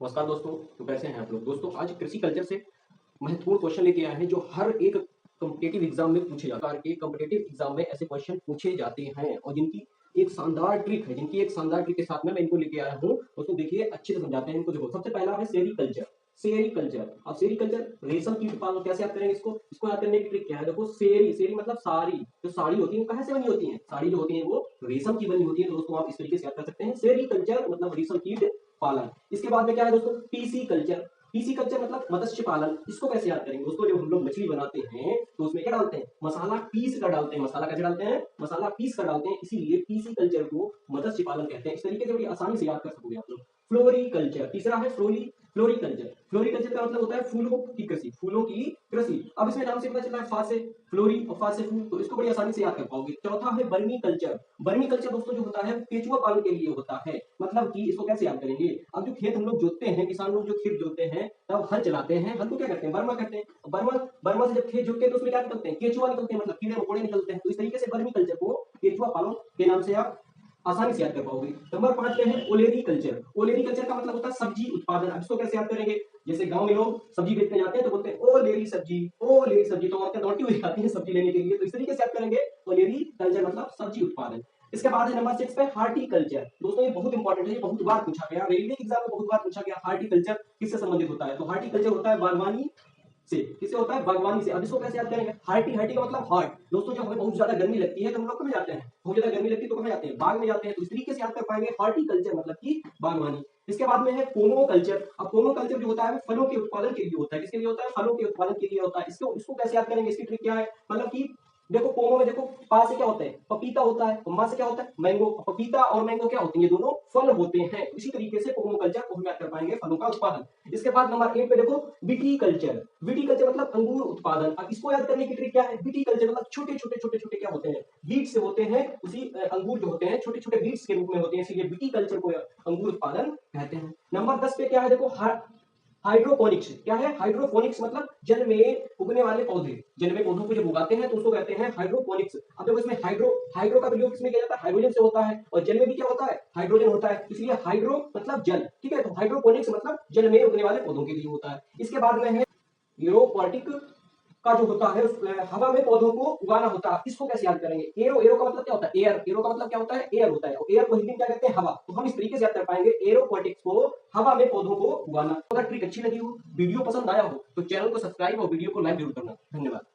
नमस्कार दोस्तों। तो कैसे हैं आप लोग? दोस्तों आज कृषि कल्चर से महत्वपूर्ण क्वेश्चन लेके आए हैं जो हर एक कॉम्पिटिटिव एग्जाम में पूछे जाते हैं। हर एक कॉम्पिटिटिव एग्जाम में ऐसे क्वेश्चन पूछे जाते हैं और जिनकी एक शानदार ट्रिक है, जिनकी एक शानदार ट्रिक के साथ में मैं इनको लेके आया हूँ। दोस्तों देखिए, अच्छे से समझाते हैं इनको। देखो, सबसे पहला है सेरीकल्चर। सेरीकल्चर, अब सेरीकल्चर रेशम कीट पालन कैसे याद करेंगे? इसको याद करने की ट्रिक क्या है? देखो, सेरी सेरी मतलब साड़ी। जो साड़ी होती है वो कहाँ से बनी होती है? साड़ी जो होती है वो रेशम की बनी होती है। तो दोस्तों आप इस तरीके से याद कर सकते हैं, सेरीकल्चर मतलब रेशम कीट पालन। इसके बाद में क्या है दोस्तों? PC culture. पीसी कल्चर मतलब मत्स्य पालन। इसको कैसे याद करेंगे दोस्तों? जब हम लोग मछली बनाते हैं तो उसमें क्या डालते हैं? मसाला पीस कर डालते हैं। मसाला कैसे डालते हैं? मसाला पीस कर डालते हैं, इसीलिए पीसी कल्चर को मत्स्य पालन कहते हैं। इस तरीके से बड़ी आसानी से याद कर सकोगे आप लोग। फ्लोरिकल्चर तीसरा है। फ्लोरिकल्चर। फ्लोरिकल्चर का मतलब होता है फूलों की कृषि। फूलों की कृषि। अब इसमें नाम से पता चला है, फा से फ्लोरी और फा से फूल, तो इसको बड़ी आसानी से याद कर पाओगे। चौथा है बर्मी कल्चर। बर्मी कल्चर दोस्तों जो होता है केचुआ पालन के लिए होता है। मतलब कि इसको कैसे याद करेंगे? अब जो खेत हम लोग जोतते हैं, किसान लोग जो खेत जोतते हैं, तब हल चलाते हैं। हल को क्या करते हैं? बर्मा करते हैं। बर्मा बर्मा से जब खेत जोतते हैं तो उसमें क्या निकलते हैं? केचुआ निकलते हैं, मतलब कीड़े मकोड़े निकलते हैं। तो इस तरीके से बर्मी कल्चर को केचुआ पालन के नाम से आप आसानी से याद कर पाओगे। नंबर 5 पे है ओलेरी कल्चर। ओलेरी कल्चर का मतलब होता है सब्जी उत्पादन। अब इसको कैसे याद करेंगे? जैसे गांव में लोग सब्जी बेचने जाते हैं तो बोलते हैं ओ लेरी सब्जी, ओ लेरी सब्जी, तो औरतें दौड़ती हुई आती हैं सब्जी लेने के लिए। तो इस तरीके से याद करेंगे ओलेरी कल्चर मतलब सब्जी उत्पादन। इसके बाद है नंबर 6 पे हार्टिकल्चर। दोस्तों ये बहुत इंपॉर्टेंट है, ये बहुत बार पूछा गया, रेलवे एग्जाम में बहुत बार पूछा गया। हार्टिकल्चर किससे संबंधित होता है? तो हार्टिकल्चर होता है बागवानी से। किससे होता है? बागवानी से। अब इसको कैसे याद करेंगे? हार्टी, हार्टी का मतलब हार्ट। दोस्तों जब हमें बहुत ज्यादा गर्मी लगती है तो हम लोग कहाँ जाते हैं? बहुत ज्यादा गर्मी लगती है तो कहाँ जाते हैं? बाग में जाते हैं। तो इस तरीके से याद कर पाएंगे हार्टिकल्चर मतलब की बागवानी। इसके बाद में है पोमो कल्चर। अब पोमो कल्चर जो होता है फलों के उत्पादन के लिए होता है। किसके लिए होता है? फलों के उत्पादन के लिए होता है। इसको इसको कैसे याद करेंगे? इसकी ट्रिक क्या है? मतलब कि देखो, पोमो में देखो, पा से क्या होता है? पपीता होता है, और मा से क्या होता है? मैंगो। पपीता और मैंगो क्या होते हैं? ये दोनों फल होते हैं। इसी तरीके से पोमो कल्चर को हम याद कर पाएंगे, फलों का उत्पादन। इसके बाद नंबर 8 पे देखो, विटीकल्चर। विटीकल्चर मतलब अंगूर उत्पादन। अब इसको याद करने की ट्रिक क्या है? विटीकल्चर मतलब छोटे छोटे छोटे छोटे क्या होते हैं? बीज से होते हैं। उसी अंगूर जो होते हैं छोटे छोटे बीज के रूप में होते हैं, इसलिए विटीकल्चर को अंगूर उत्पादन कहते हैं। नंबर 10 पे क्या है? देखो, हाइड्रोपोनिक्स। क्या है? हाइड्रोपोनिक्स मतलब जल में उगने वाले पौधे। जल में पौधों को जब उगाते हैं तो उसको कहते हैं हाइड्रोपोनिक्स। अब देखो, इसमें हाइड्रो हाइड्रो का प्रयोग किसमें किया जाता है? हाइड्रोजन से होता है, और जल में भी क्या होता है? हाइड्रोजन होता है, इसलिए हाइड्रो मतलब जल। ठीक है, तो हाइड्रोपोनिक्स मतलब जल में उगने वाले पौधों के लिए होता है। इसके बाद में है एरोपोनिक का जो होता है हवा में पौधों को उगाना होता है। इसको कैसे याद करेंगे? एरो, एरो का मतलब क्या होता है? एयर। एरो का मतलब क्या होता है? एयर होता है, और एयर को हिंदी में क्या कहते हैं? हवा। तो हम इस तरीके से याद कर पाएंगे एरोपोनिक्स को, हवा में पौधों को उगाना। अगर ट्रिक अच्छी लगी हो, वीडियो पसंद आया हो, तो चैनल को सब्सक्राइब और वीडियो को लाइक जरूर करना। धन्यवाद।